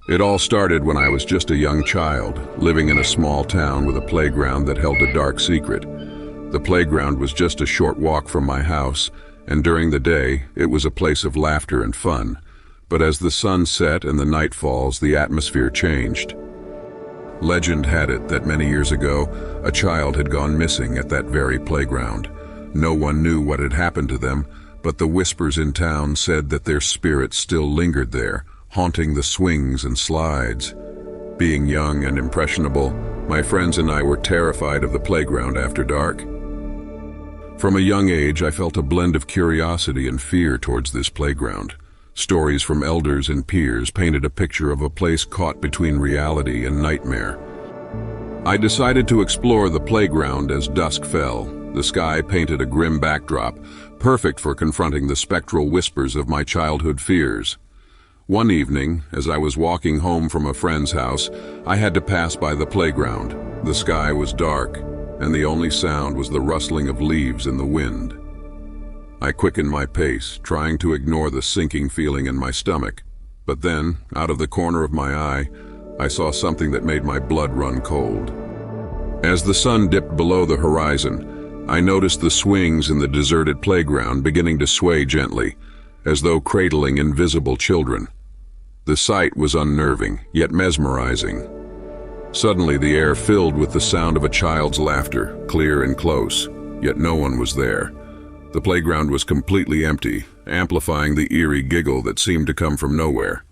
It all started when I was just a young child, living in a small town with a playground that held a dark secret. The playground was just a short walk from my house, and during the day, it was a place of laughter and fun. But as the sun set and the night falls, the atmosphere changed. Legend had it that many years ago, a child had gone missing at that very playground. No one knew what had happened to them, but the whispers in town said that their spirit still lingered there, haunting the swings and slides. Being young and impressionable, my friends and I were terrified of the playground after dark. From a young age, I felt a blend of curiosity and fear towards this playground. Stories from elders and peers painted a picture of a place caught between reality and nightmare. I decided to explore the playground as dusk fell. The sky painted a grim backdrop, perfect for confronting the spectral whispers of my childhood fears. One evening, as I was walking home from a friend's house, I had to pass by the playground. The sky was dark, and the only sound was the rustling of leaves in the wind. I quickened my pace, trying to ignore the sinking feeling in my stomach. But then, out of the corner of my eye, I saw something that made my blood run cold. As the sun dipped below the horizon, I noticed the swings in the deserted playground beginning to sway gently, as though cradling invisible children. The sight was unnerving, yet mesmerizing. Suddenly, the air filled with the sound of a child's laughter, clear and close, yet no one was there. The playground was completely empty, amplifying the eerie giggle that seemed to come from nowhere.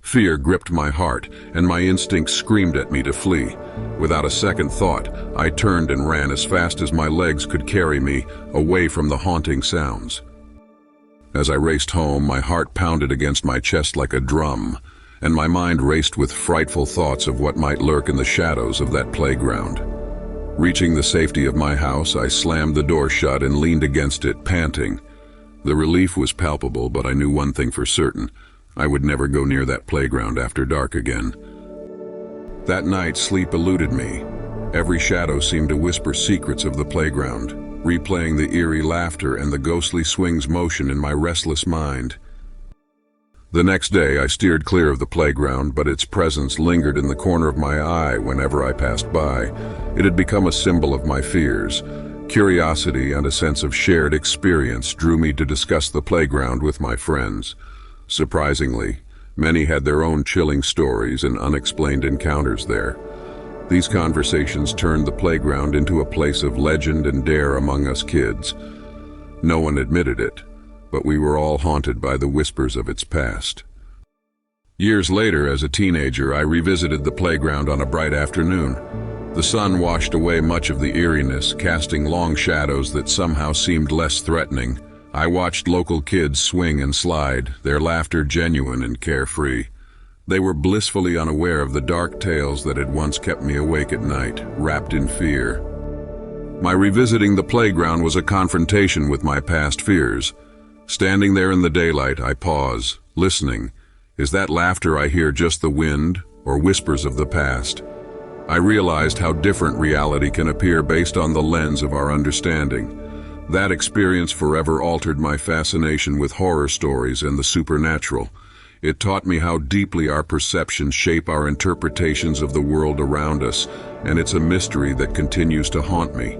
Fear gripped my heart, and my instincts screamed at me to flee. Without a second thought, I turned and ran as fast as my legs could carry me, away from the haunting sounds. As I raced home, my heart pounded against my chest like a drum, and my mind raced with frightful thoughts of what might lurk in the shadows of that playground. Reaching the safety of my house, I slammed the door shut and leaned against it, panting. The relief was palpable, but I knew one thing for certain. I would never go near that playground after dark again. That night, sleep eluded me. Every shadow seemed to whisper secrets of the playground, replaying the eerie laughter and the ghostly swings motion in my restless mind. The next day, I steered clear of the playground, but its presence lingered in the corner of my eye whenever I passed by. It had become a symbol of my fears. Curiosity and a sense of shared experience drew me to discuss the playground with my friends. Surprisingly, many had their own chilling stories and unexplained encounters there. These conversations turned the playground into a place of legend and dare among us kids. No one admitted it, but we were all haunted by the whispers of its past. Years later, as a teenager, I revisited the playground on a bright afternoon. The sun washed away much of the eeriness, casting long shadows that somehow seemed less threatening. I watched local kids swing and slide, their laughter genuine and carefree. They were blissfully unaware of the dark tales that had once kept me awake at night, wrapped in fear. My revisiting the playground was a confrontation with my past fears. Standing there in the daylight, I pause, listening. Is that laughter I hear just the wind, or whispers of the past? I realized how different reality can appear based on the lens of our understanding. That experience forever altered my fascination with horror stories and the supernatural. It taught me how deeply our perceptions shape our interpretations of the world around us, and it's a mystery that continues to haunt me.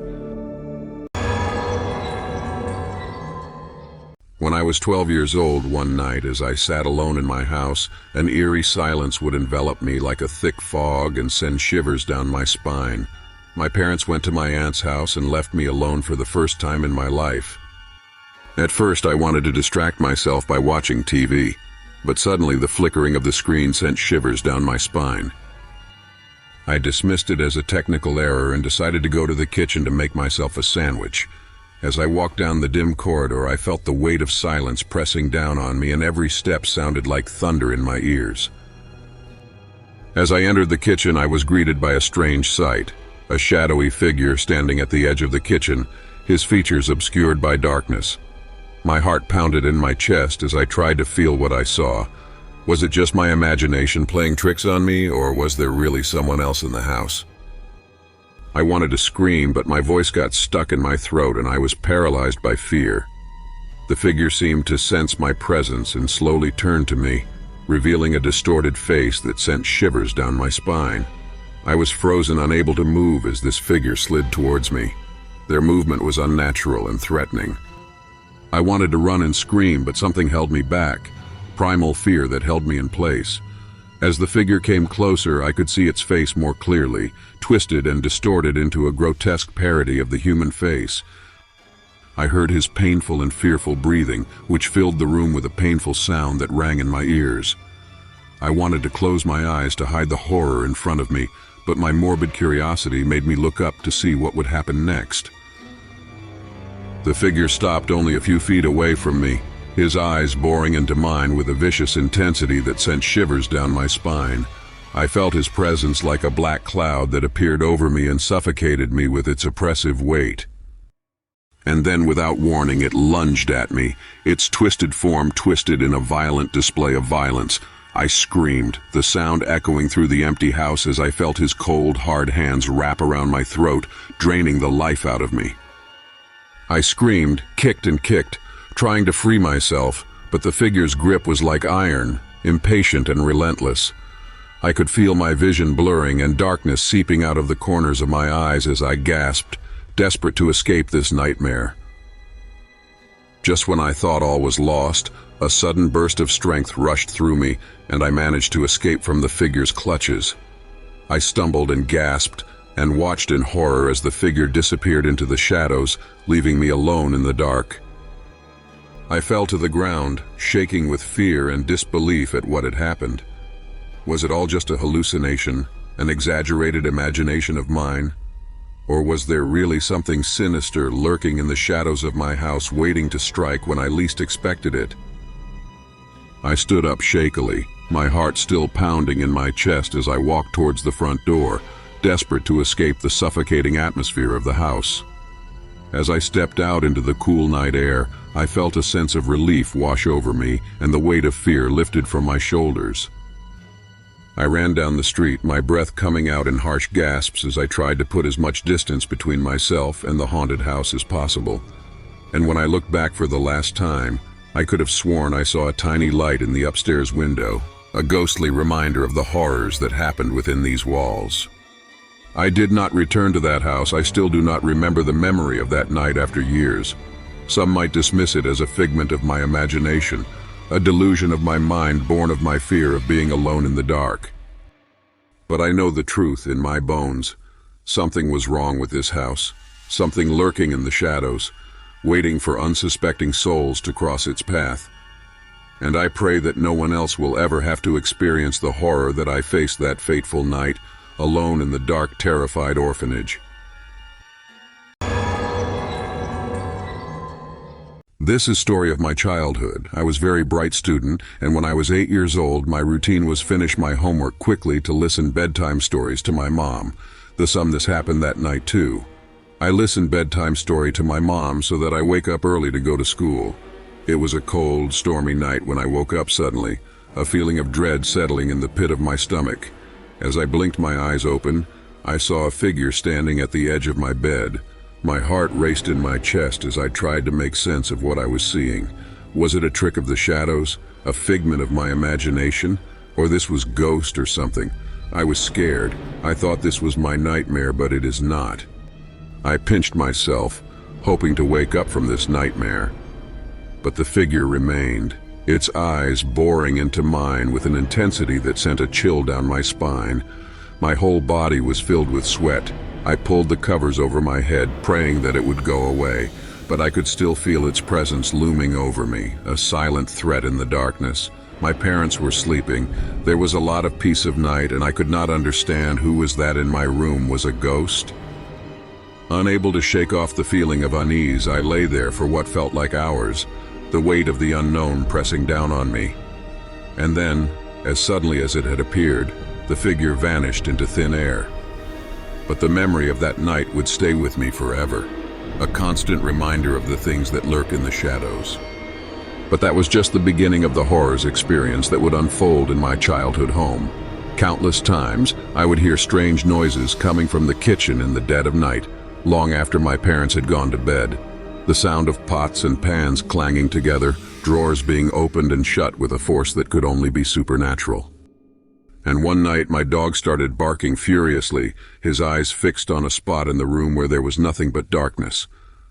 When I was 12 years old, one night, as I sat alone in my house, an eerie silence would envelop me like a thick fog and send shivers down my spine. My parents went to my aunt's house and left me alone for the first time in my life. At first, I wanted to distract myself by watching TV, but suddenly the flickering of the screen sent shivers down my spine. I dismissed it as a technical error and decided to go to the kitchen to make myself a sandwich. As I walked down the dim corridor, I felt the weight of silence pressing down on me, and every step sounded like thunder in my ears. As I entered the kitchen, I was greeted by a strange sight. A shadowy figure standing at the edge of the kitchen, his features obscured by darkness. My heart pounded in my chest as I tried to feel what I saw. Was it just my imagination playing tricks on me, or was there really someone else in the house? I wanted to scream, but my voice got stuck in my throat and I was paralyzed by fear. The figure seemed to sense my presence and slowly turned to me. revealing a distorted face that sent shivers down my spine. I was frozen, unable to move as this figure slid towards me. Their movement was unnatural and threatening. I wanted to run and scream, but something held me back, primal fear that held me in place. As the figure came closer, I could see its face more clearly, twisted and distorted into a grotesque parody of the human face. I heard his painful and fearful breathing, which filled the room with a painful sound that rang in my ears. I wanted to close my eyes to hide the horror in front of me, but my morbid curiosity made me look up to see what would happen next. The figure stopped only a few feet away from me, his eyes boring into mine with a vicious intensity that sent shivers down my spine. I felt his presence like a black cloud that appeared over me and suffocated me with its oppressive weight. And then, without warning, it lunged at me, its twisted form twisted in a violent display of violence. I screamed, the sound echoing through the empty house as I felt his cold, hard hands wrap around my throat, draining the life out of me. I screamed, kicked and kicked, trying to free myself, but the figure's grip was like iron, impatient and relentless. I could feel my vision blurring and darkness seeping out of the corners of my eyes as I gasped, desperate to escape this nightmare. Just when I thought all was lost, a sudden burst of strength rushed through me, and I managed to escape from the figure's clutches. I stumbled and gasped, and watched in horror as the figure disappeared into the shadows, leaving me alone in the dark. I fell to the ground, shaking with fear and disbelief at what had happened. Was it all just a hallucination, an exaggerated imagination of mine? Or was there really something sinister lurking in the shadows of my house, waiting to strike when I least expected it? I stood up shakily, my heart still pounding in my chest as I walked towards the front door, desperate to escape the suffocating atmosphere of the house. As I stepped out into the cool night air, I felt a sense of relief wash over me, and the weight of fear lifted from my shoulders. I ran down the street, my breath coming out in harsh gasps as I tried to put as much distance between myself and the haunted house as possible. And when I looked back for the last time, I could have sworn I saw a tiny light in the upstairs window, a ghostly reminder of the horrors that happened within these walls. I did not return to that house. I still do not remember the memory of that night after years. Some might dismiss it as a figment of my imagination, a delusion of my mind born of my fear of being alone in the dark. But I know the truth in my bones. Something was wrong with this house, something lurking in the shadows, waiting for unsuspecting souls to cross its path. And I pray that no one else will ever have to experience the horror that I faced that fateful night, alone in the dark, terrified orphanage. This is story of my childhood. I was a very bright student, and when I was 8 years old, my routine was finish my homework quickly to listen bedtime stories to my mom. This happened that night too. I listened bedtime story to my mom so that I wake up early to go to school. It was a cold, stormy night when I woke up suddenly, a feeling of dread settling in the pit of my stomach. As I blinked my eyes open, I saw a figure standing at the edge of my bed. My heart raced in my chest as I tried to make sense of what I was seeing. Was it a trick of the shadows, a figment of my imagination, or this was ghost or something? I was scared. I thought this was my nightmare, but it is not. I pinched myself, hoping to wake up from this nightmare. But the figure remained, its eyes boring into mine with an intensity that sent a chill down my spine. My whole body was filled with sweat. I pulled the covers over my head, praying that it would go away, but I could still feel its presence looming over me, a silent threat in the darkness. My parents were sleeping. There was a lot of peace of night, and I could not understand who was that in my room. Was a ghost? Unable to shake off the feeling of unease, I lay there for what felt like hours, the weight of the unknown pressing down on me. And then, as suddenly as it had appeared, the figure vanished into thin air. But the memory of that night would stay with me forever, a constant reminder of the things that lurk in the shadows. But that was just the beginning of the horrors experience that would unfold in my childhood home. Countless times, I would hear strange noises coming from the kitchen in the dead of night, long after my parents had gone to bed. The sound of pots and pans clanging together, drawers being opened and shut with a force that could only be supernatural. And one night my dog started barking furiously, his eyes fixed on a spot in the room where there was nothing but darkness.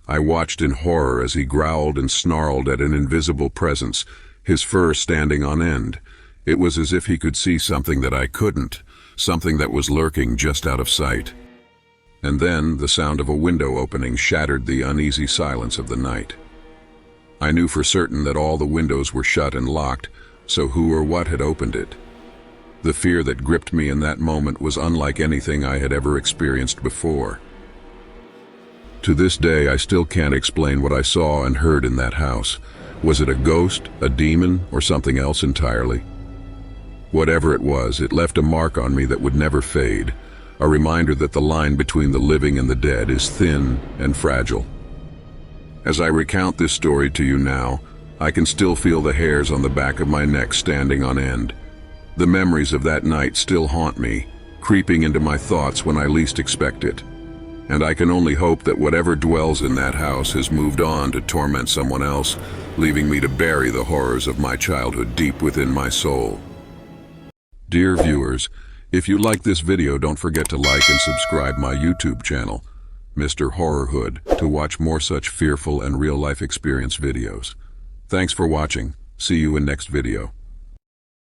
I watched in horror as he growled and snarled at an invisible presence, his fur standing on end. It was as if he could see something that I couldn't, something that was lurking just out of sight. And then the sound of a window opening shattered the uneasy silence of the night. I knew for certain that all the windows were shut and locked, so who or what had opened it? The fear that gripped me in that moment was unlike anything I had ever experienced before. To this day, I still can't explain what I saw and heard in that house. Was it a ghost, a demon, or something else entirely? Whatever it was, it left a mark on me that would never fade, a reminder that the line between the living and the dead is thin and fragile. As I recount this story to you now, I can still feel the hairs on the back of my neck standing on end. The memories of that night still haunt me, creeping into my thoughts when I least expect it. And I can only hope that whatever dwells in that house has moved on to torment someone else, leaving me to bury the horrors of my childhood deep within my soul. Dear viewers, if you like this video, don't forget to like and subscribe my YouTube channel, Mr. Horrorhood, to watch more such fearful and real-life experience videos. Thanks for watching. See you in next video.